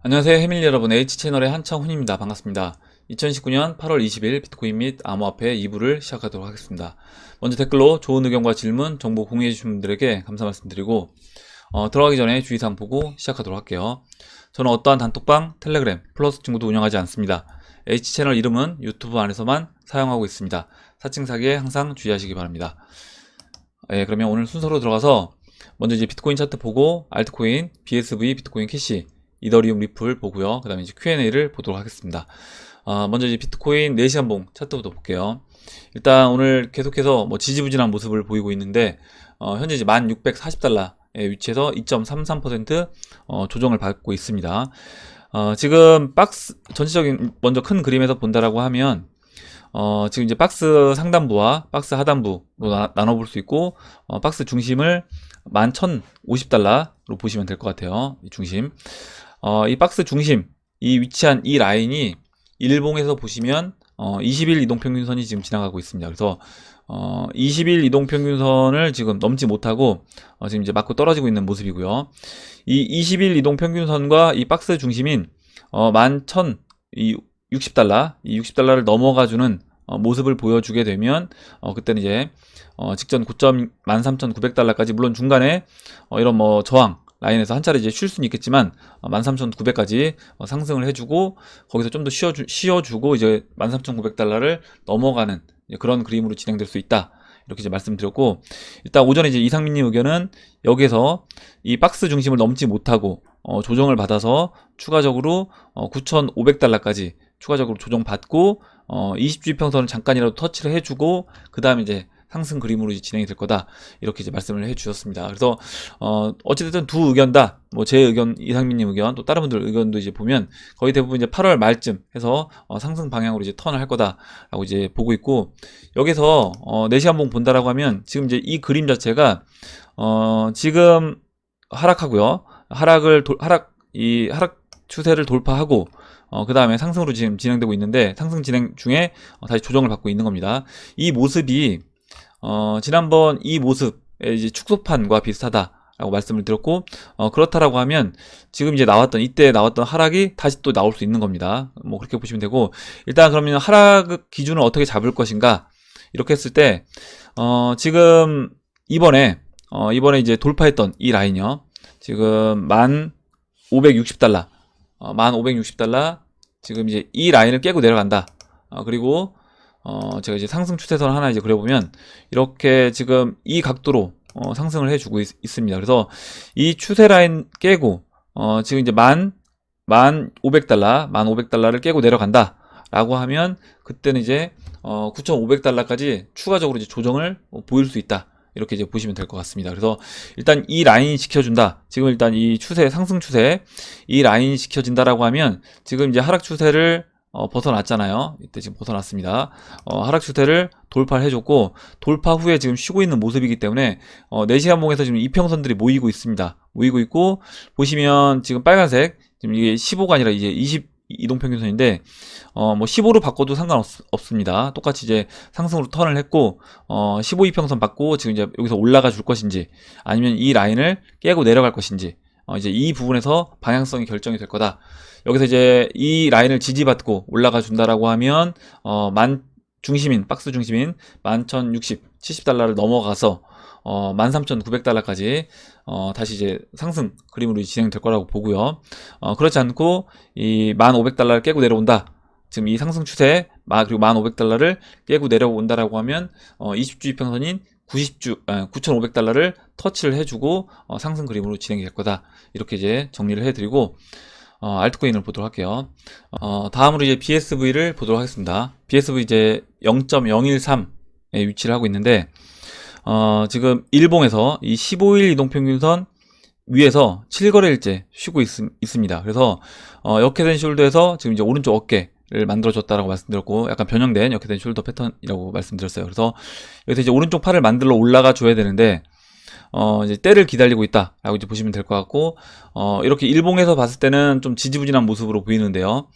안녕하세요 해밀리 여러분, H채널의 한창훈입니다. 반갑습니다. 2019년 8월 20일 비트코인 및 암호화폐 2부를 시작하도록 하겠습니다. 먼저 댓글로 좋은 의견과 질문, 정보 공유해주신 분들에게 감사 말씀드리고 들어가기 전에 주의사항 보고 시작하도록 할게요. 저는 어떠한 단톡방, 텔레그램, 플러스 친구도 운영하지 않습니다. H채널 이름은 유튜브 안에서만 사용하고 있습니다. 사칭 사기에 항상 주의하시기 바랍니다. 그러면 오늘 순서로 들어가서 먼저 이제 비트코인 차트 보고 알트코인, BSV, 비트코인 캐시, 이더리움 리플 보고요. 그 다음에 이제 Q&A를 보도록 하겠습니다. 먼저 이제 비트코인 4시간 봉 차트부터 볼게요. 일단 오늘 계속해서 지지부진한 모습을 보이고 있는데, 현재 이제 1640달러의 위치에서 2.33% 조정을 받고 있습니다. 지금 박스, 전체적인, 먼저 큰 그림에서 본다라고 하면, 지금 이제 박스 상단부와 박스 하단부로 나눠볼 수 있고, 박스 중심을 11,050달러로 보시면 될 것 같아요. 이 중심. 이 박스 중심, 이 위치한 이 라인이 일봉에서 보시면 20일 이동평균선이 지금 지나가고 있습니다. 그래서 20일 이동평균선을 지금 넘지 못하고 지금 이제 맞고 떨어지고 있는 모습이고요. 이 20일 이동평균선과 이 박스 중심인 11,060달러, 이 60달러를 넘어가주는 모습을 보여주게 되면 그때는 이제 직전 고점 13,900달러까지, 물론 중간에 이런 저항 라인에서 한 차례 이제 쉴 수는 있겠지만 13,900까지 상승을 해주고, 거기서 좀 더 쉬어주고 이제 13,900달러를 넘어가는 그런 그림으로 진행될 수 있다, 이렇게 이제 말씀드렸고, 일단 오전에 이제 이상민님 의견은 여기에서 이 박스 중심을 넘지 못하고 조정을 받아서 추가적으로 9,500달러까지 추가적으로 조정받고 20주평선을 잠깐이라도 터치를 해주고 그 다음에 이제 상승 그림으로 이제 진행이 될 거다, 이렇게 이제 말씀을 해 주셨습니다. 그래서 어찌됐든 두 의견 다, 제 의견, 이상민님 의견, 또 다른 분들 의견도 이제 보면 거의 대부분 이제 8월 말쯤 해서 상승 방향으로 이제 턴을 할 거다라고 이제 보고 있고, 여기서 4시간 봉 본다라고 하면 지금 이제 이 그림 자체가 지금 하락하고요. 하락 추세를 돌파하고 그 다음에 상승으로 지금 진행되고 있는데, 상승 진행 중에 다시 조정을 받고 있는 겁니다. 이 모습이 지난번 이 모습의 이제 축소판과 비슷하다라고 말씀을 드렸고, 그렇다라고 하면 지금 이제 이때 나왔던 하락이 다시 또 나올 수 있는 겁니다. 그렇게 보시면 되고, 일단 그러면 하락 기준을 어떻게 잡을 것인가, 이렇게 했을 때 지금 이번에 이제 돌파했던 이 라인이요, 지금 1,560달러, 1,560달러, 지금 이제 이 라인을 깨고 내려간다. 그리고 제가 이제 상승 추세선 하나 이제 그려보면 이렇게 지금 이 각도로 상승을 해주고 있습니다. 그래서 이 추세 라인 깨고 지금 이제 1,500달러를 깨고 내려간다 라고 하면, 그때는 이제 9,500달러까지 추가적으로 이제 조정을 보일 수 있다, 이렇게 이제 보시면 될 것 같습니다. 그래서 일단 이 라인 지켜준다. 지금 일단 이 추세, 상승 추세, 이 라인이 지켜진다라고 하면 지금 이제 하락 추세를 벗어났잖아요. 이때 지금 벗어났습니다. 하락 추세를 돌파를 해줬고, 돌파 후에 지금 쉬고 있는 모습이기 때문에 4시간 봉에서 지금 이평선들이 모이고 있습니다. 모이고 있고, 보시면 지금 빨간색, 지금 이게 15가 아니라 이제 20 이동평균선인데 15로 바꿔도 상관없습니다. 똑같이 이제 상승으로 턴을 했고 15 이평선 받고 지금 이제 여기서 올라가 줄 것인지, 아니면 이 라인을 깨고 내려갈 것인지, 이제 이 부분에서 방향성이 결정이 될 거다. 여기서 이제 이 라인을 지지받고 올라가 준다라고 하면 중심인, 박스 중심인 11,070달러를 넘어가서 13,900달러까지 다시 이제 상승 그림으로 진행될 거라고 보고요. 그렇지 않고 이 1,500달러를 깨고 내려온다, 지금 이 상승 추세, 그리고 1,500달러를 깨고 내려온다라고 하면 20주 이평선인 9,500달러를 터치를 해주고 상승 그림으로 진행이 될 거다, 이렇게 이제 정리를 해드리고 알트코인을 보도록 할게요. 다음으로 이제 BSV를 보도록 하겠습니다. BSV 이제 0.013에 위치를 하고 있는데, 지금 일봉에서 이 15일 이동평균선 위에서 7거래일째 쉬고 있습니다. 그래서 역회된 숄더에서 지금 이제 오른쪽 어깨를 만들어줬다라고 말씀드렸고, 약간 변형된 역회된 숄더 패턴이라고 말씀드렸어요. 그래서 여기서 이제 오른쪽 팔을 만들러 올라가 줘야 되는데 이제 때를 기다리고 있다라고 이제 보시면 될 것 같고, 이렇게 일봉에서 봤을 때는 좀 지지부진한 모습으로 보이는데요.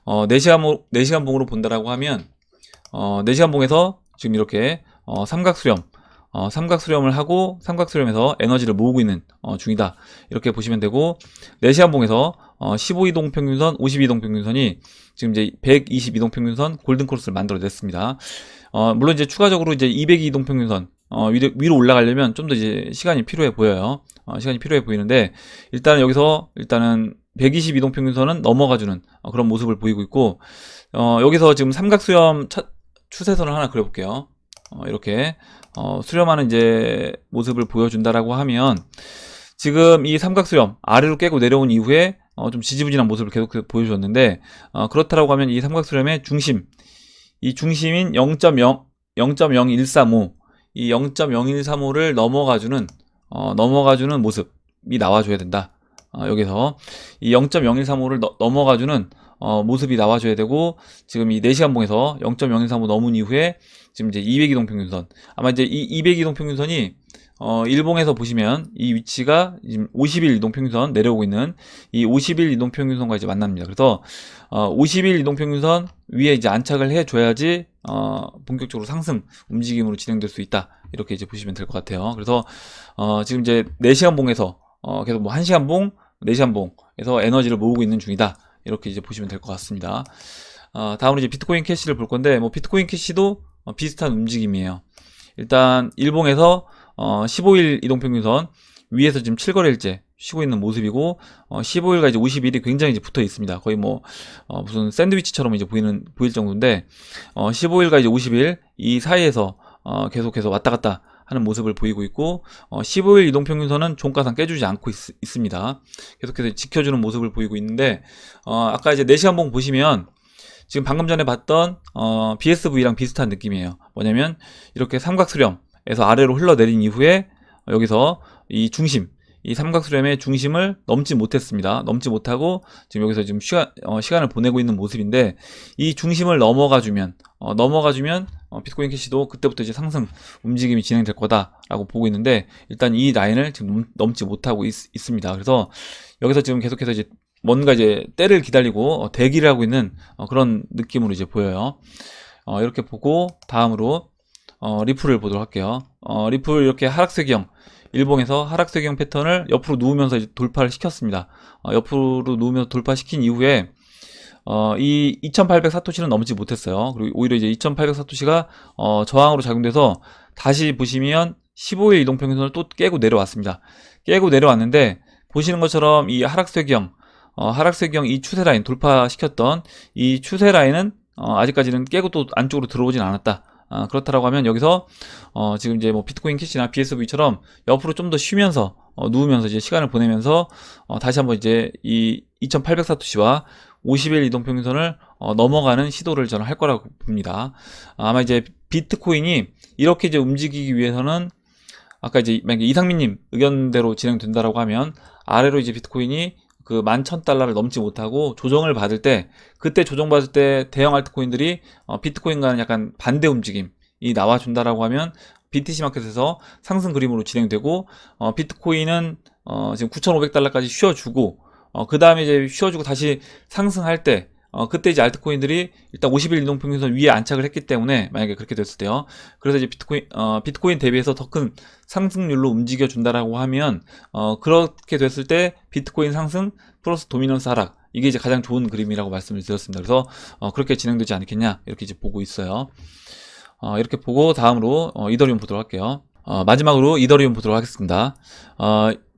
4시간 봉으로 본다라고 하면 4시간 봉에서 지금 이렇게 삼각수렴, 삼각 수렴을 하고 삼각 수렴에서 에너지를 모으고 있는 중이다. 이렇게 보시면 되고 4시간봉에서 15이동 평균선, 52이동 평균선이 지금 이제 122동 평균선 골든 크로스를 만들어냈습니다. 물론 이제 추가적으로 이제 202동 평균선 위로 올라가려면 좀 더 이제 시간이 필요해 보여요. 시간이 필요해 보이는데 일단은 여기서 일단은 122동 평균선은 넘어가주는 그런 모습을 보이고 있고 여기서 지금 삼각 수렴 추세선을 하나 그려볼게요. 이렇게 수렴하는 이제 모습을 보여준다라고 하면 지금 이 삼각 수렴 아래로 깨고 내려온 이후에 좀 지지부진한 모습을 계속 보여주었는데 그렇다라고 하면 이 삼각 수렴의 중심, 이 중심인 0.0135, 이 0.0135를 넘어가주는 모습이 나와줘야 된다. 여기서 이 0.0135를 넘어가주는 모습이 나와줘야 되고 지금 이 4시간봉에서 0.0135 넘은 이후에 지금 이제 202동 평균선, 아마 이제 이 202동 평균선이 일봉에서 보시면 이 위치가 지금 50일 이동 평균선 내려오고 있는 이 50일 이동 평균선과 이제 만납니다. 그래서 50일 이동 평균선 위에 이제 안착을 해줘야지 본격적으로 상승 움직임으로 진행될 수 있다. 이렇게 이제 보시면 될 것 같아요. 그래서 지금 이제 4시간 봉에서 계속 뭐 1시간 봉, 4시간 봉에서 에너지를 모으고 있는 중이다. 이렇게 이제 보시면 될 것 같습니다. 다음으로 이제 비트코인 캐시를 볼 건데 뭐 비트코인 캐시도 비슷한 움직임이에요. 일단 일봉에서 15일 이동평균선 위에서 지금 7거래일째 쉬고 있는 모습이고 15일과 이제 50일이 굉장히 이제 붙어 있습니다. 거의 뭐 무슨 샌드위치처럼 이제 보일 정도인데 15일과 이제 50일 이 사이에서 계속해서 왔다 갔다 하는 모습을 보이고 있고 15일 이동평균선은 종가상 깨주지 않고 있습니다. 계속해서 지켜주는 모습을 보이고 있는데 아까 이제 4시간봉 보시면 지금 방금 전에 봤던 BSV랑 비슷한 느낌이에요. 뭐냐면 이렇게 삼각수렴에서 아래로 흘러내린 이후에 여기서 이 중심, 이 삼각수렴의 중심을 넘지 못했습니다. 넘지 못하고 지금 여기서 지금 시간을 보내고 있는 모습인데 이 중심을 넘어가주면 비트코인 캐시도 그때부터 이제 상승 움직임이 진행될 거다라고 보고 있는데 일단 이 라인을 지금 넘지 못하고 있습니다. 그래서 여기서 지금 계속해서 이제 뭔가 이제 때를 기다리고 대기를 하고 있는 그런 느낌으로 이제 보여요. 이렇게 보고 다음으로 리플을 보도록 할게요. 리플 이렇게 하락세기형 일봉에서 하락세기형 패턴을 옆으로 누우면서 이제 돌파를 시켰습니다. 옆으로 누우면서 돌파시킨 이후에 이 2800 사토시는 넘지 못했어요. 그리고 오히려 이제 2800 사토시가 저항으로 작용돼서 다시 보시면 15일 이동평균선을 또 깨고 내려왔습니다. 깨고 내려왔는데 보시는 것처럼 이 하락세기형 이 추세 라인 돌파시켰던 이 추세 라인은 아직까지는 깨고 또 안쪽으로 들어오진 않았다. 그렇다라고 하면 여기서 지금 이제 뭐 비트코인 캐시나 BSV처럼 옆으로 좀 더 쉬면서 누우면서 이제 시간을 보내면서 다시 한번 이제 이 2800 사토시와 50일 이동평균선을 넘어가는 시도를 저는 할 거라고 봅니다. 아마 이제 비트코인이 이렇게 이제 움직이기 위해서는 아까 이제 만약에 이상민님 의견대로 진행된다라고 하면 아래로 이제 비트코인이 그 11,000달러를 넘지 못하고 조정을 받을 때 그때 조정받을 때 대형 알트코인들이 비트코인과는 약간 반대 움직임이 나와준다라고 하면 BTC 마켓에서 상승 그림으로 진행되고 비트코인은 지금 9,500달러까지 쉬어주고 그 다음에 이제 쉬어주고 다시 상승할 때 그때 이제 알트코인들이 일단 50일 이동평균선 위에 안착을 했기 때문에 만약에 그렇게 됐을 때요. 그래서 이제 비트코인 대비해서 더 큰 상승률로 움직여 준다라고 하면 그렇게 됐을 때 비트코인 상승 플러스 도미넌스 하락 이게 이제 가장 좋은 그림이라고 말씀을 드렸습니다. 그래서 그렇게 진행되지 않겠냐 이렇게 이제 보고 있어요. 이렇게 보고 다음으로 이더리움 보도록 할게요. 마지막으로 이더리움 보도록 하겠습니다.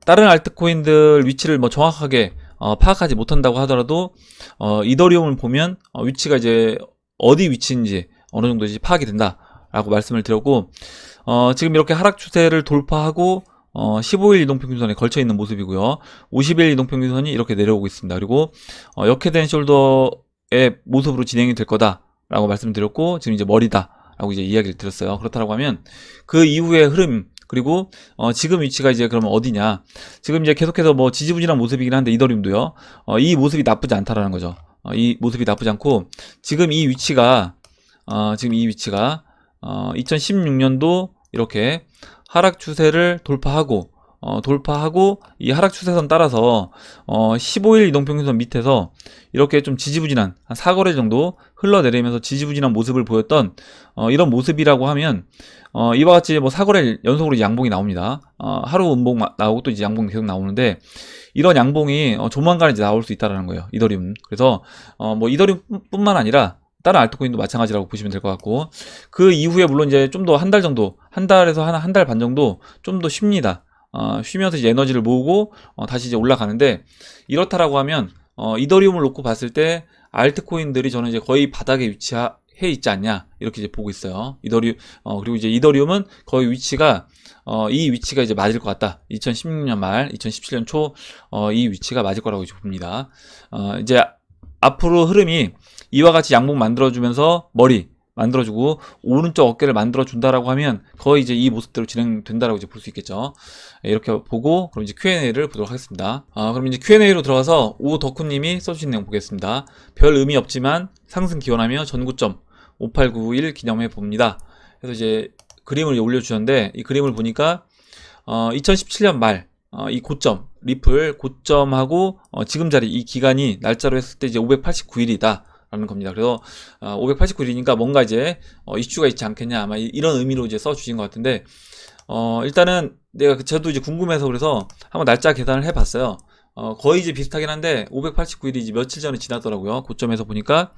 다른 알트코인들 위치를 뭐 정확하게 파악하지 못한다고 하더라도 이더리움을 보면 위치가 이제 어디 위치인지 어느 정도 이제 파악이 된다라고 말씀을 드렸고 지금 이렇게 하락 추세를 돌파하고 15일 이동평균선에 걸쳐 있는 모습이고요. 50일 이동평균선이 이렇게 내려오고 있습니다. 그리고 역회된 숄더의 모습으로 진행이 될 거다라고 말씀드렸고 지금 이제 머리다 라고 이제 이야기를 드렸어요. 그렇다고 하면 그 이후의 흐름 그리고 지금 위치가 이제 그러면 어디냐? 지금 이제 계속해서 뭐 지지부진한 모습이긴 한데 이더리움도요. 이 모습이 나쁘지 않다라는 거죠. 이 모습이 나쁘지 않고 지금 이 위치가 2016년도 이렇게 하락 추세를 돌파하고 돌파하고 이 하락 추세선 따라서 15일 이동평균선 밑에서 이렇게 좀 지지부진한 한 4거래 정도 흘러내리면서 지지부진한 모습을 보였던 이런 모습이라고 하면 이와 같이 뭐 4거래 연속으로 양봉이 나옵니다. 하루 음봉 나오고 또 이제 양봉이 계속 나오는데 이런 양봉이 조만간 이제 나올 수 있다라는 거예요. 이더리움. 그래서 뭐 이더리움뿐만 아니라 다른 알트코인도 마찬가지라고 보시면 될 것 같고, 그 이후에 물론 이제 좀 더 한 달 정도, 한 달에서 한 달 반 정도 좀 더 쉽니다. 쉬면서 이제 에너지를 모으고 다시 이제 올라가는데, 이렇다라고 하면 이더리움을 놓고 봤을 때 알트코인들이 저는 이제 거의 바닥에 위치해 있지 않냐 이렇게 이제 보고 있어요. 그리고 이제 이더리움은 거의 위치가 이 위치가 이제 맞을 것 같다. 2016년 말, 2017년 초 이 위치가 맞을 거라고 이제 봅니다. 이제 앞으로 흐름이 이와 같이 양봉 만들어주면서 머리 만들어주고 오른쪽 어깨를 만들어준다라고 하면 거의 이제 이 모습대로 진행된다라고 이제 볼 수 있겠죠. 이렇게 보고 그럼 이제 Q&A를 보도록 하겠습니다. 그럼 이제 Q&A로 들어가서 오덕후님이 써주신 내용 보겠습니다. 별 의미 없지만 상승 기원하며 전고점 5891 기념해 봅니다. 그래서 이제 그림을 올려주셨는데 이 그림을 보니까 2017년 말 이 고점 리플 고점하고 지금 자리 이 기간이 날짜로 했을 때 이제 589일이다 라는 겁니다. 그래서 589일이니까 뭔가 이제 이슈가 있지 않겠냐 아마 이런 의미로 이제 써주신 것 같은데, 일단은 저도 이제 궁금해서 그래서 한번 날짜 계산을 해봤어요. 거의 이제 비슷하긴 한데 589일이 이제 며칠 전에 지났더라고요. 고점에서 보니까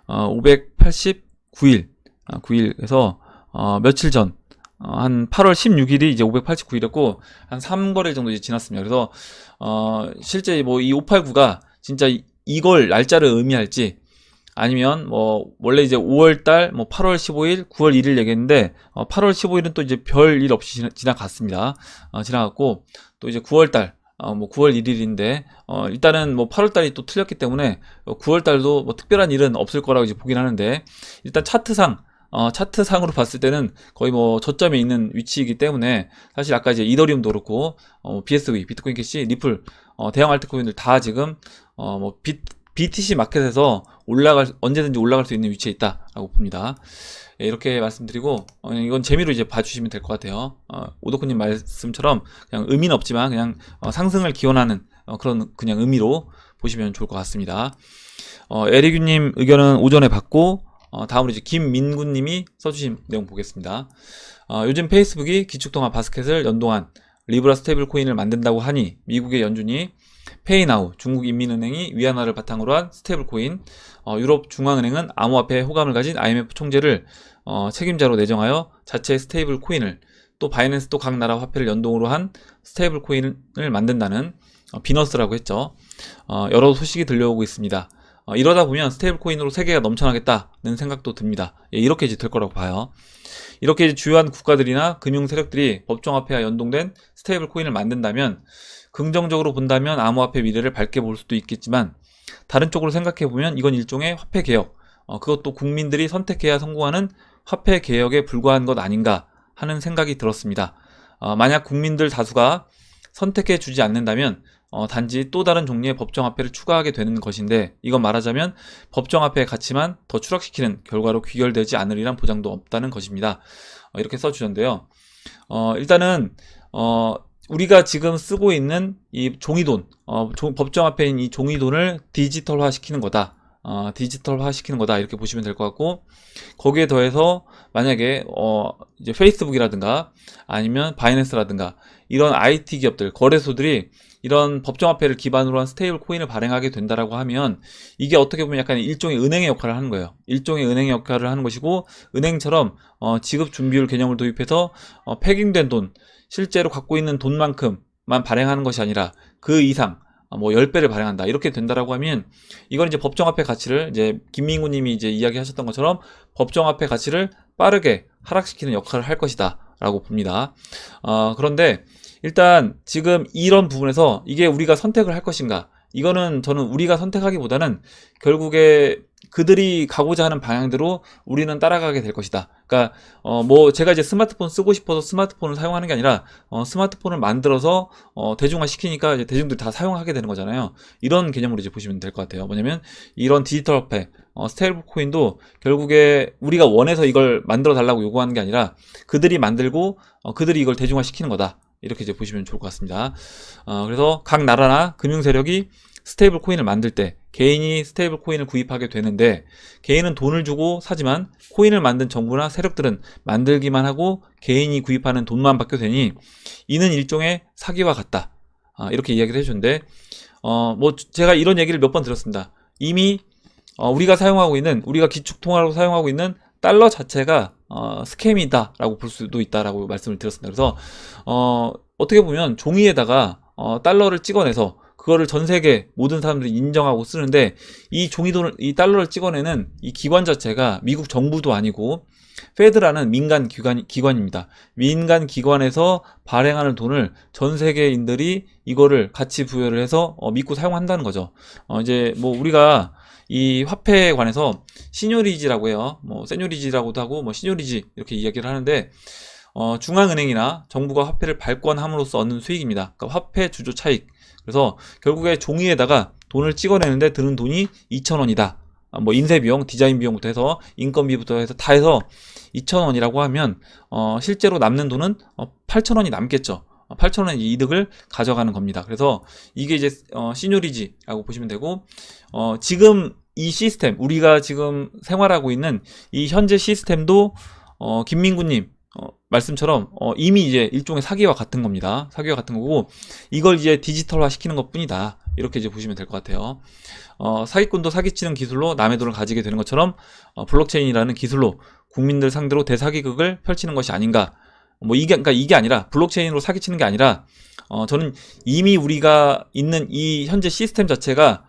589일 9일에서 며칠 전 한 8월 16일이 이제 589일이었고 한 3거래일 정도 이제 지났습니다. 그래서 실제 뭐 이 589가 진짜 이걸 날짜를 의미할지 아니면 뭐 원래 이제 5월달 뭐 8월 15일, 9월 1일 얘기했는데 8월 15일은 또 이제 별 일 없이 지나갔습니다. 지나갔고 또 이제 9월달 뭐 9월 1일인데 일단은 뭐 8월달이 또 틀렸기 때문에 9월달도 뭐 특별한 일은 없을 거라고 이제 보긴 하는데, 일단 차트상으로 봤을 때는 거의 뭐 저점에 있는 위치이기 때문에 사실 아까 이제 이더리움도 그렇고 BSV, 비트코인 캐시, 리플 대형 알트코인들 다 지금 뭐 BTC 마켓에서 언제든지 올라갈 수 있는 위치에 있다라고 봅니다. 이렇게 말씀드리고 이건 재미로 이제 봐주시면 될 것 같아요. 오덕후님 말씀처럼 그냥 의미는 없지만 그냥 상승을 기원하는 그런 그냥 의미로 보시면 좋을 것 같습니다. 에리규님 의견은 오전에 받고 다음으로 이제 김민구님이 써주신 내용 보겠습니다. 요즘 페이스북이 기축통화 바스켓을 연동한 리브라 스테이블 코인을 만든다고 하니 미국의 연준이 페이나우, 중국 인민은행이 위안화를 바탕으로 한 스테이블 코인, 유럽 중앙은행은 암호화폐 호감을 가진 IMF 총재를 책임자로 내정하여 자체 스테이블 코인을, 또 바이낸스도 각 나라 화폐를 연동으로 한 스테이블 코인을 만든다는 비너스라고 했죠. 여러 소식이 들려오고 있습니다. 이러다 보면 스테이블 코인으로 세계가 넘쳐나겠다는 생각도 듭니다. 이렇게 이제 될 거라고 봐요. 이렇게 이제 주요한 국가들이나 금융 세력들이 법정화폐와 연동된 스테이블 코인을 만든다면 긍정적으로 본다면 암호화폐 미래를 밝게 볼 수도 있겠지만, 다른 쪽으로 생각해 보면 이건 일종의 화폐 개혁, 그것도 국민들이 선택해야 성공하는 화폐 개혁에 불과한 것 아닌가 하는 생각이 들었습니다. 만약 국민들 다수가 선택해 주지 않는다면 단지 또 다른 종류의 법정화폐를 추가하게 되는 것인데, 이건 말하자면 법정화폐의 가치만 더 추락시키는 결과로 귀결되지 않으리란 보장도 없다는 것입니다. 이렇게 써주셨는데요. 일단은 우리가 지금 쓰고 있는 이 종이돈, 법정화폐인 이 종이돈을 디지털화 시키는 거다. 디지털화 시키는 거다. 이렇게 보시면 될 것 같고, 거기에 더해서 만약에 이제 페이스북이라든가 아니면 바이낸스라든가 이런 IT 기업들, 거래소들이 이런 법정화폐를 기반으로 한 스테이블 코인을 발행하게 된다라고 하면 이게 어떻게 보면 약간 일종의 은행의 역할을 하는 거예요. 일종의 은행의 역할을 하는 것이고, 은행처럼 지급 준비율 개념을 도입해서 패깅된 돈, 실제로 갖고 있는 돈만큼만 발행하는 것이 아니라 그 이상 뭐 10배를 발행한다. 이렇게 된다라고 하면 이건 이제 법정화폐 가치를, 이제 김민구 님이 이제 이야기하셨던 것처럼 법정화폐 가치를 빠르게 하락시키는 역할을 할 것이다 라고 봅니다. 그런데 일단 지금 이런 부분에서 이게 우리가 선택을 할 것인가, 이거는 저는 우리가 선택하기보다는 결국에 그들이 가고자 하는 방향대로 우리는 따라가게 될 것이다. 그러니까 뭐 제가 이제 스마트폰 쓰고 싶어서 스마트폰을 사용하는 게 아니라 스마트폰을 만들어서 대중화 시키니까 이제 대중들이 다 사용하게 되는 거잖아요. 이런 개념으로 이제 보시면 될 것 같아요. 뭐냐면 이런 디지털 화폐, 스테이블 코인도 결국에 우리가 원해서 이걸 만들어 달라고 요구하는 게 아니라 그들이 만들고 그들이 이걸 대중화 시키는 거다. 이렇게 이제 보시면 좋을 것 같습니다. 그래서 각 나라나 금융 세력이 스테이블 코인을 만들 때 개인이 스테이블 코인을 구입하게 되는데, 개인은 돈을 주고 사지만 코인을 만든 정부나 세력들은 만들기만 하고 개인이 구입하는 돈만 받게 되니 이는 일종의 사기와 같다. 이렇게 이야기를 해주는데, 뭐 제가 이런 얘기를 몇 번 들었습니다. 이미 우리가 사용하고 있는, 우리가 기축통화로 사용하고 있는 달러 자체가 스캠이다 라고 볼 수도 있다라고 말씀을 드렸습니다. 그래서 어떻게 보면 종이에다가 달러를 찍어내서 그거를 전 세계 모든 사람들이 인정하고 쓰는데, 이 종이돈을, 이 달러를 찍어내는 이 기관 자체가 미국 정부도 아니고 페드라는 민간 기관입니다. 민간 기관에서 발행하는 돈을 전 세계인들이 이거를 가치 부여를 해서 믿고 사용한다는 거죠. 이제 뭐 우리가 이 화폐에 관해서 시뇨리지라고 해요. 뭐 세뇨리지라고도 하고 뭐 시뇨리지 이렇게 이야기를 하는데, 중앙은행이나 정부가 화폐를 발권함으로써 얻는 수익입니다. 그러니까 화폐 주조 차익. 그래서 결국에 종이에다가 돈을 찍어내는데 드는 돈이 2,000원이다. 뭐 인쇄 비용, 디자인 비용부터 해서 인건비부터 해서 다 해서 2,000원이라고 하면 실제로 남는 돈은 8,000원이 남겠죠. 8,000원의 이득을 가져가는 겁니다. 그래서 이게 이제 시뇨리지라고 보시면 되고, 지금 이 시스템, 우리가 지금 생활하고 있는 이 현재 시스템도 김민구님 말씀처럼 이미 이제 일종의 사기와 같은 겁니다. 사기와 같은 거고, 이걸 이제 디지털화 시키는 것 뿐이다. 이렇게 이제 보시면 될 것 같아요. 사기꾼도 사기치는 기술로 남의 돈을 가지게 되는 것처럼 블록체인이라는 기술로 국민들 상대로 대사기극을 펼치는 것이 아닌가. 뭐 그러니까 이게 아니라, 블록체인으로 사기치는 게 아니라, 저는 이미 우리가 있는 이 현재 시스템 자체가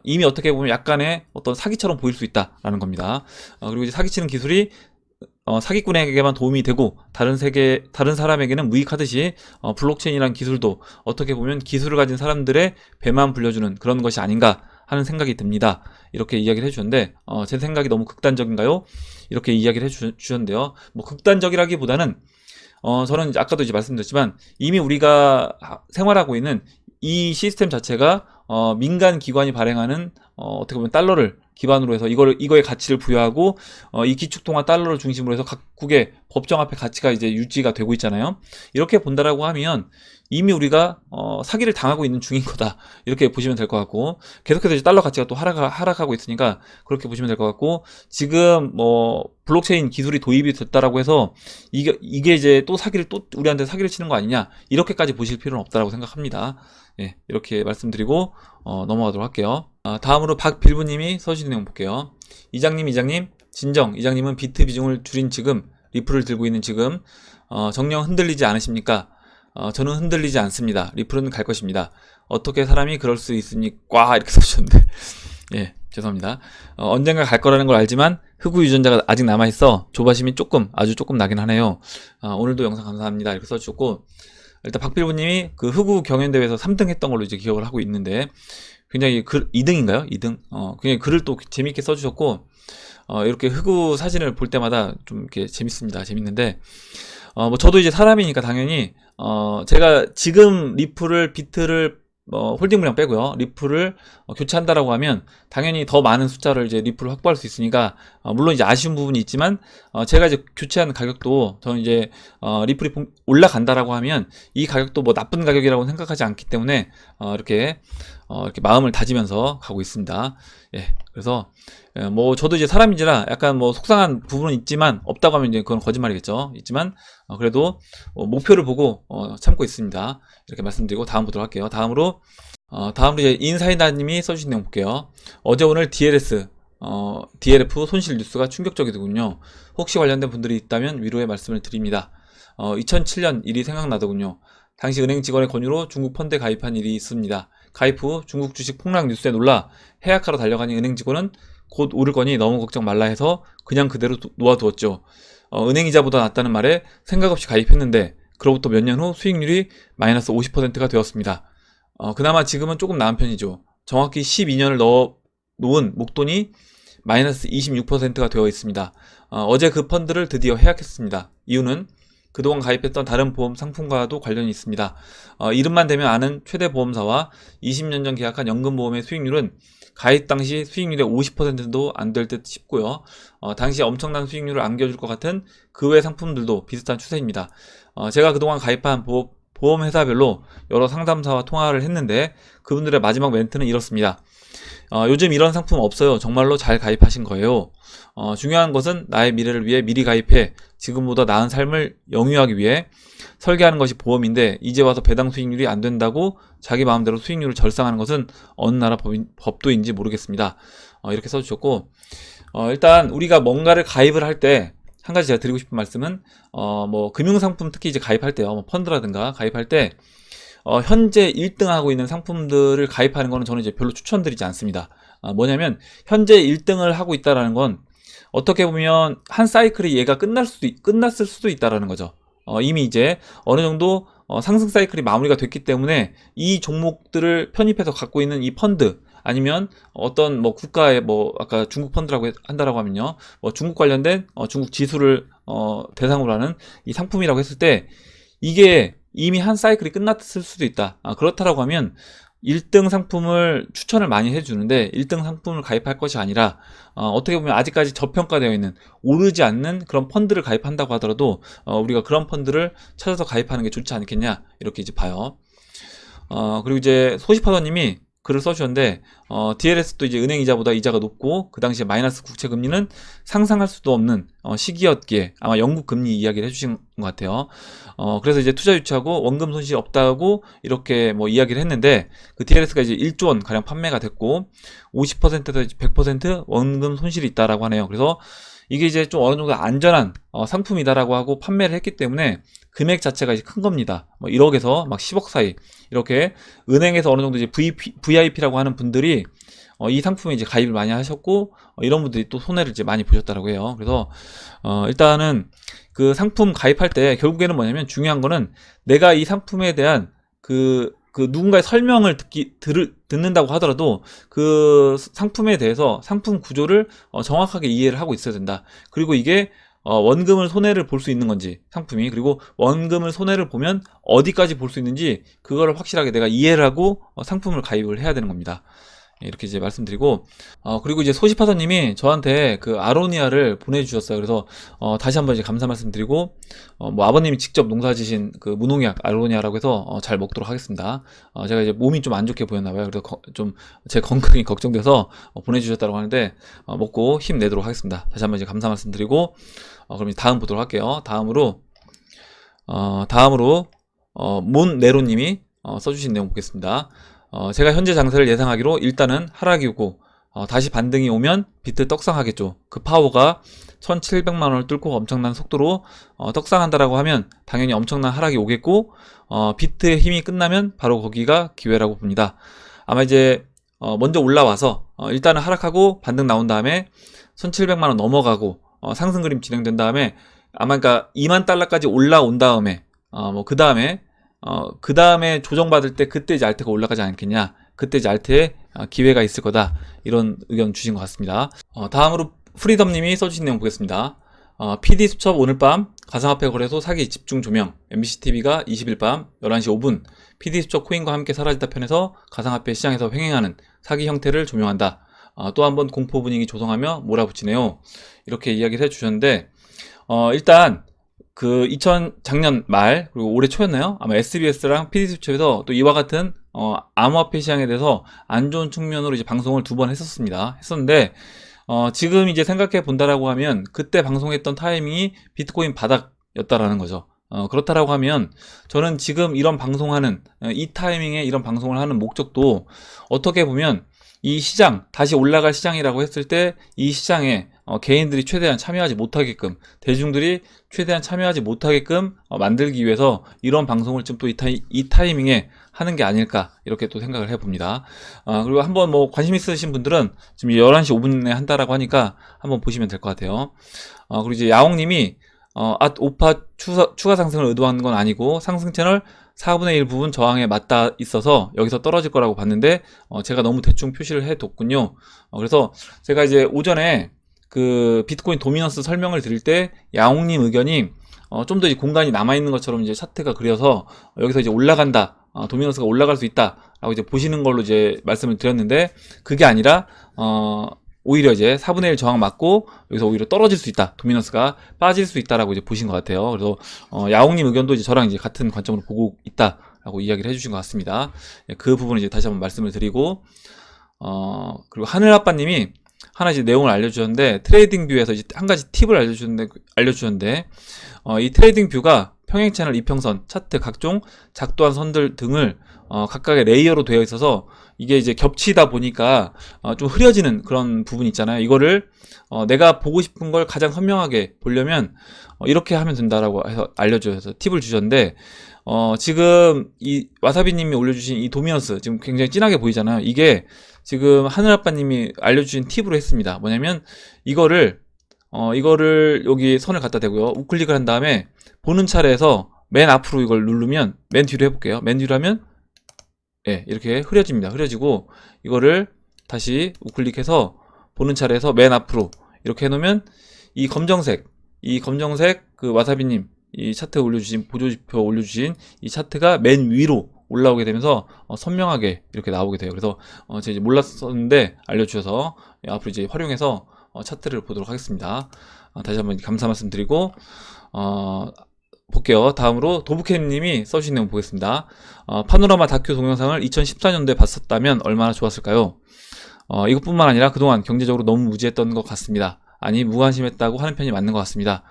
이미 어떻게 보면 약간의 어떤 사기처럼 보일 수 있다라는 겁니다. 그리고 이제 사기치는 기술이 사기꾼에게만 도움이 되고 다른 사람에게는 무익하듯이 블록체인이라는 기술도 어떻게 보면 기술을 가진 사람들의 배만 불려주는 그런 것이 아닌가 하는 생각이 듭니다. 이렇게 이야기를 해주셨는데, 제 생각이 너무 극단적인가요? 이렇게 이야기를 해주셨는데요. 뭐 극단적이라기보다는 저는 아까도 이제 말씀드렸지만 이미 우리가 생활하고 있는 이 시스템 자체가 민간 기관이 발행하는 어떻게 보면 달러를 기반으로 해서 이거의 가치를 부여하고 이 기축통화 달러를 중심으로 해서 각국의 법정화폐 가치가 이제 유지가 되고 있잖아요. 이렇게 본다라고 하면 이미 우리가 사기를 당하고 있는 중인 거다. 이렇게 보시면 될 것 같고, 계속해서 이제 달러 가치가 또 하락하고 있으니까 그렇게 보시면 될 것 같고, 지금 뭐 블록체인 기술이 도입이 됐다라고 해서 이게 이제 또 우리한테 사기를 치는 거 아니냐, 이렇게까지 보실 필요는 없다라고 생각합니다. 예, 이렇게 말씀드리고 넘어가도록 할게요. 다음으로 박빌부님이 써주신 내용 볼게요. 이장님, 진정. 이장님은 비트 비중을 줄인 지금, 리플을 들고 있는 지금 정녕 흔들리지 않으십니까? 저는 흔들리지 않습니다. 리플은 갈 것입니다. 어떻게 사람이 그럴 수 있습니까? 이렇게 써주셨는데 예, 죄송합니다. 언젠가 갈 거라는 걸 알지만 흑우 유전자가 아직 남아있어 조바심이 아주 조금 나긴 하네요. 오늘도 영상 감사합니다. 이렇게 써주셨고, 일단 박빌부님이 그 흑우 경연대회에서 3등 했던 걸로 이제 기억을 하고 있는데, 굉장히 2등인가요? 2등? 그냥 글을 또 재밌게 써주셨고, 이렇게 흑우 사진을 볼 때마다 좀 이렇게 재밌는데, 뭐 저도 이제 사람이니까 당연히 제가 지금 비트를 홀딩 물량 빼고요, 리플을 교체한다라고 하면 당연히 더 많은 숫자를 이제 리플을 확보할 수 있으니까, 물론 이제 아쉬운 부분이 있지만 제가 이제 교체하는 가격도, 저는 이제 리플이 올라간다라고 하면 이 가격도 뭐 나쁜 가격이라고 생각하지 않기 때문에 이렇게 마음을 다지면서 가고 있습니다. 예, 그래서 뭐 저도 이제 사람인지라 약간 뭐 속상한 부분은 있지만, 없다고 하면 이제 그건 거짓말이겠죠. 있지만 그래도 목표를 보고 참고 있습니다. 이렇게 말씀드리고 다음 보도록 할게요. 다음으로 이제 인사이다님이 써주신 내용 볼게요. 어제 오늘 DLF 손실 뉴스가 충격적이더군요. 혹시 관련된 분들이 있다면 위로의 말씀을 드립니다. 2007년 일이 생각나더군요. 당시 은행 직원의 권유로 중국 펀드에 가입한 일이 있습니다. 가입 후 중국 주식 폭락 뉴스에 놀라 해약하러 달려가니 은행 직원은 곧 오를 거니 너무 걱정 말라 해서 그냥 그대로 놓아두었죠. 은행이자보다 낫다는 말에 생각 없이 가입했는데, 그로부터 몇 년 후 수익률이 마이너스 50%가 되었습니다. 그나마 지금은 조금 나은 편이죠. 정확히 12년을 넣어 놓은 목돈이 마이너스 26%가 되어 있습니다. 어제 그 펀드를 드디어 해약했습니다. 이유는 그동안 가입했던 다른 보험 상품과도 관련이 있습니다. 이름만 대면 아는 최대 보험사와 20년 전 계약한 연금보험의 수익률은 가입 당시 수익률의 50%도 안 될 듯 싶고요. 당시 엄청난 수익률을 안겨줄 것 같은 그 외 상품들도 비슷한 추세입니다. 제가 그동안 가입한 보험회사별로 여러 상담사와 통화를 했는데 그분들의 마지막 멘트는 이렇습니다. 요즘 이런 상품 없어요. 정말로 잘 가입하신 거예요. 중요한 것은 나의 미래를 위해 미리 가입해 지금보다 나은 삶을 영위하기 위해 설계하는 것이 보험인데 이제 와서 배당 수익률이 안 된다고 자기 마음대로 수익률을 절상하는 것은 어느 나라 법도인지 모르겠습니다. 이렇게 써주셨고, 일단 우리가 뭔가를 가입을 할 때 한 가지 제가 드리고 싶은 말씀은 뭐 금융상품 특히 이제 가입할 때요, 뭐 펀드라든가 가입할 때 현재 1등 하고 있는 상품들을 가입하는 거는 저는 이제 별로 추천드리지 않습니다. 뭐냐면 현재 1등을 하고 있다라는 건 어떻게 보면 한 사이클이 얘가 끝났을 수도 있다라는 거죠. 이미 이제 어느 정도 상승 사이클이 마무리가 됐기 때문에 이 종목들을 편입해서 갖고 있는 이 펀드 아니면 어떤 뭐 국가의 뭐 아까 중국 펀드라고 한다라고 하면요, 뭐 중국 관련된 중국 지수를 대상으로 하는 이 상품이라고 했을 때 이게 이미 한 사이클이 끝났을 수도 있다. 그렇다라고 하면 1등 상품을 추천을 많이 해주는데 1등 상품을 가입할 것이 아니라 어떻게 보면 아직까지 저평가되어 있는 오르지 않는 그런 펀드를 가입한다고 하더라도 우리가 그런 펀드를 찾아서 가입하는 게 좋지 않겠냐 이렇게 이제 봐요. 그리고 이제 소시파더님이 글을 써주셨는데 DLS도 이제 은행 이자보다 이자가 높고 그 당시에 마이너스 국채 금리는 상상할 수도 없는 시기였기에 아마 영국 금리 이야기를 해주신 것 같아요. 그래서 이제 투자 유치하고 원금 손실이 없다고 이렇게 뭐 이야기를 했는데 그 DLS가 이제 1조 원 가량 판매가 됐고 50%에서 100% 원금 손실이 있다라고 하네요. 그래서 이게 이제 좀 어느 정도 안전한 상품이다라고 하고 판매를 했기 때문에 금액 자체가 이제 큰 겁니다. 뭐 1억에서 막 10억 사이 이렇게 은행에서 어느 정도 이제 VIP라고 하는 분들이 이 상품에 이제 가입을 많이 하셨고 이런 분들이 또 손해를 이제 많이 보셨다라고 해요. 그래서 일단은 그 상품 가입할 때 결국에는 뭐냐면 중요한 거는 내가 이 상품에 대한 그 누군가의 설명을 듣는다고 하더라도 그 상품에 대해서 상품 구조를 정확하게 이해를 하고 있어야 된다. 그리고 이게 원금을 손해를 볼 수 있는 건지 상품이, 그리고 원금을 손해를 보면 어디까지 볼 수 있는지 그거를 확실하게 내가 이해를 하고 상품을 가입을 해야 되는 겁니다. 이렇게 이제 말씀드리고, 그리고 이제 소시파서님이 저한테 그 아로니아를 보내주셨어요. 그래서 다시 한번 이제 감사 말씀드리고, 뭐 아버님이 직접 농사지신 그 무농약 아로니아라고 해서 잘 먹도록 하겠습니다. 제가 이제 몸이 좀 안 좋게 보였나봐요. 그래서 좀 제 건강이 걱정돼서 보내주셨다고 하는데 먹고 힘내도록 하겠습니다. 다시 한번 이제 감사 말씀드리고, 그럼 이제 다음 보도록 할게요. 다음으로 몬네로님이 써주신 내용 보겠습니다. 제가 현재 장세를 예상하기로 일단은 하락이 오고 다시 반등이 오면 비트 떡상하겠죠. 그 파워가 1700만원을 뚫고 엄청난 속도로 떡상한다라고 하면 당연히 엄청난 하락이 오겠고 비트의 힘이 끝나면 바로 거기가 기회라고 봅니다. 아마 이제 먼저 올라와서 일단은 하락하고 반등 나온 다음에 1700만원 넘어가고 상승 그림 진행된 다음에 아마 그러니까 2만 달러까지 올라온 다음에 뭐 그 다음에 조정받을 때 그때 이제 알트가 올라가지 않겠냐, 그때 이제 알트에 기회가 있을 거다, 이런 의견 주신 것 같습니다. 다음으로 프리덤님이 써주신 내용 보겠습니다. PD 수첩 오늘 밤 가상화폐 거래소 사기 집중 조명, MBCTV가 20일 밤 11시 5분 PD 수첩 코인과 함께 사라지다 편에서 가상화폐 시장에서 횡행하는 사기 형태를 조명한다. 또 한 번 공포 분위기 조성하며 몰아붙이네요. 이렇게 이야기를 해주셨는데 일단 그 작년 말 그리고 올해 초였나요? 아마 SBS랑 PD수첩에서 또 이와 같은 암호화폐 시장에 대해서 안 좋은 측면으로 이제 방송을 2번 했었는데 지금 이제 생각해 본다라고 하면 그때 방송했던 타이밍이 비트코인 바닥이었다라는 거죠. 그렇다라고 하면 저는 지금 이런 방송하는 이 타이밍에 이런 방송을 하는 목적도 어떻게 보면 이 시장, 다시 올라갈 시장이라고 했을 때 이 시장에 개인들이 최대한 참여하지 못하게끔, 대중들이 최대한 참여하지 못하게끔 만들기 위해서 이런 방송을 좀 또 이 타이밍에 하는 게 아닐까, 이렇게 또 생각을 해봅니다. 그리고 한번 뭐 관심 있으신 분들은 지금 11시 5분에 한다라고 하니까 한번 보시면 될 것 같아요. 그리고 이제 야옹님이 오파 추가 상승을 의도하는 건 아니고 상승 채널 4분의 1 부분 저항에 맞닿아 있어서 여기서 떨어질 거라고 봤는데 제가 너무 대충 표시를 해뒀군요. 그래서 제가 이제 오전에 그 비트코인 도미넌스 설명을 드릴 때 야옹님 의견이 좀 더 공간이 남아있는 것처럼 이제 차트가 그려서 여기서 이제 올라간다, 도미넌스가 올라갈 수 있다 라고 이제 보시는 걸로 이제 말씀을 드렸는데 그게 아니라 오히려 이제 4분의 1 저항 맞고 여기서 오히려 떨어질 수 있다. 도미넌스가 빠질 수 있다라고 이제 보신 것 같아요. 그래서 야옹님 의견도 이제 저랑 이제 같은 관점으로 보고 있다라고 이야기를 해주신 것 같습니다. 예, 그 부분을 이제 다시 한번 말씀을 드리고 그리고 하늘아빠님이 하나 이제 내용을 알려주셨는데 트레이딩 뷰에서 이제 한 가지 팁을 알려주셨는데 이 트레이딩 뷰가 평행 채널 이평선, 차트, 각종 작도한 선들 등을 각각의 레이어로 되어 있어서 이게 이제 겹치다 보니까 좀 흐려지는 그런 부분이 있잖아요. 이거를 내가 보고 싶은 걸 가장 선명하게 보려면 이렇게 하면 된다라고 해서 알려주셔서 팁을 주셨는데 지금 이 와사비님이 올려주신 이 도미넌스 지금 굉장히 진하게 보이잖아요. 이게 지금 하늘아빠님이 알려주신 팁으로 했습니다. 뭐냐면 이거를 여기 선을 갖다 대고요. 우클릭을 한 다음에 보는 차례에서 맨 앞으로 이걸 누르면 맨 뒤로 해볼게요. 맨 뒤로 하면 예, 이렇게 흐려집니다. 흐려지고 이거를 다시 우클릭해서 보는 차례에서 맨 앞으로 이렇게 해놓으면 이 검정색 그 와사비님 이 차트 올려주신 보조지표 올려주신 이 차트가 맨 위로 올라오게 되면서 선명하게 이렇게 나오게 돼요. 그래서 제가 이제 몰랐었는데 알려주셔서 앞으로 이제 활용해서 차트를 보도록 하겠습니다. 다시 한번 감사 말씀드리고 볼게요. 다음으로 도부캠님이 써주신 내용 보겠습니다. 파노라마 다큐 동영상을 2014년도에 봤었다면 얼마나 좋았을까요? 이것뿐만 아니라 그동안 경제적으로 너무 무지했던 것 같습니다. 아니 무관심했다고 하는 편이 맞는 것 같습니다.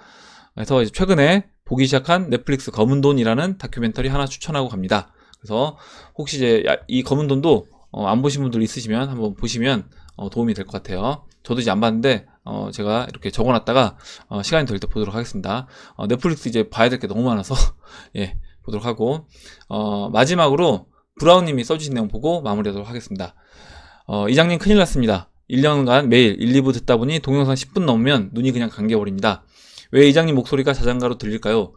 그래서 이제 최근에 보기 시작한 넷플릭스 검은 돈이라는 다큐멘터리 하나 추천하고 갑니다. 그래서 혹시 이제 이 검은 돈도 안 보신 분들 있으시면 한번 보시면 도움이 될 것 같아요. 저도 이제 안 봤는데 제가 이렇게 적어놨다가 시간이 될 때 보도록 하겠습니다. 넷플릭스 이제 봐야 될 게 너무 많아서 예, 보도록 하고 마지막으로 브라운님이 써주신 내용 보고 마무리하도록 하겠습니다. 이장님 큰일 났습니다. 1년간 매일 1, 2부 듣다 보니 동영상 10분 넘으면 눈이 그냥 감겨버립니다. 왜 이장님 목소리가 자장가로 들릴까요?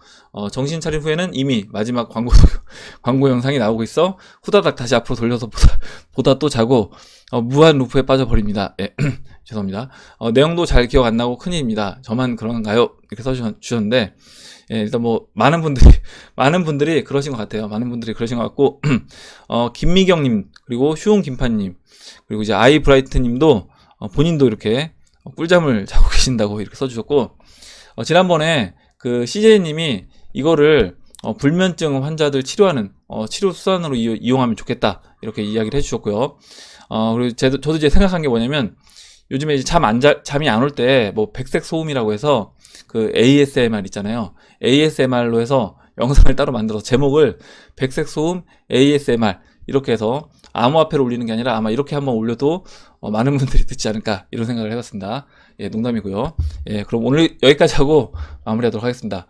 정신 차린 후에는 이미 마지막 광고 영상이 나오고 있어 후다닥 다시 앞으로 돌려서 보다 또 자고 무한 루프에 빠져버립니다. 예, 죄송합니다. 내용도 잘 기억 안 나고 큰일입니다. 저만 그런가요? 이렇게 써주셨는데 예, 일단 뭐 많은 분들이 그러신 것 같아요. 많은 분들이 그러신 것 같고 김미경님 그리고 슈웅 김판님 그리고 이제 아이브라이트님도 본인도 이렇게 꿀잠을 자고 계신다고 이렇게 써주셨고 지난번에 그 CJ님이 이거를 불면증 환자들 치료하는 치료 수단으로 이용하면 좋겠다 이렇게 이야기를 해주셨고요. 그리고 저도 이제 생각한 게 뭐냐면 요즘에 이제 잠이 안 올 때 뭐 백색 소음이라고 해서 그 ASMR 있잖아요. ASMR로 해서 영상을 따로 만들어서 제목을 백색 소음 ASMR 이렇게 해서 암호화폐로 올리는 게 아니라 아마 이렇게 한번 올려도 많은 분들이 듣지 않을까 이런 생각을 해봤습니다. 예, 농담이고요. 예, 그럼 오늘 여기까지 하고 마무리하도록 하겠습니다.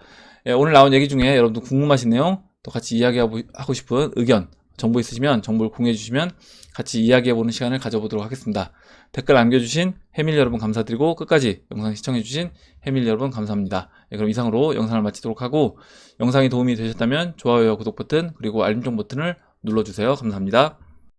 예, 오늘 나온 얘기 중에 여러분도 궁금하신 내용 또 같이 이야기하고 싶은 의견 정보 있으시면 정보를 공유해 주시면 같이 이야기해보는 시간을 가져보도록 하겠습니다. 댓글 남겨주신 해밀 여러분 감사드리고 끝까지 영상 시청해주신 해밀 여러분 감사합니다. 예, 그럼 이상으로 영상을 마치도록 하고 영상이 도움이 되셨다면 좋아요와 구독 버튼 그리고 알림종 버튼을 눌러주세요. 감사합니다.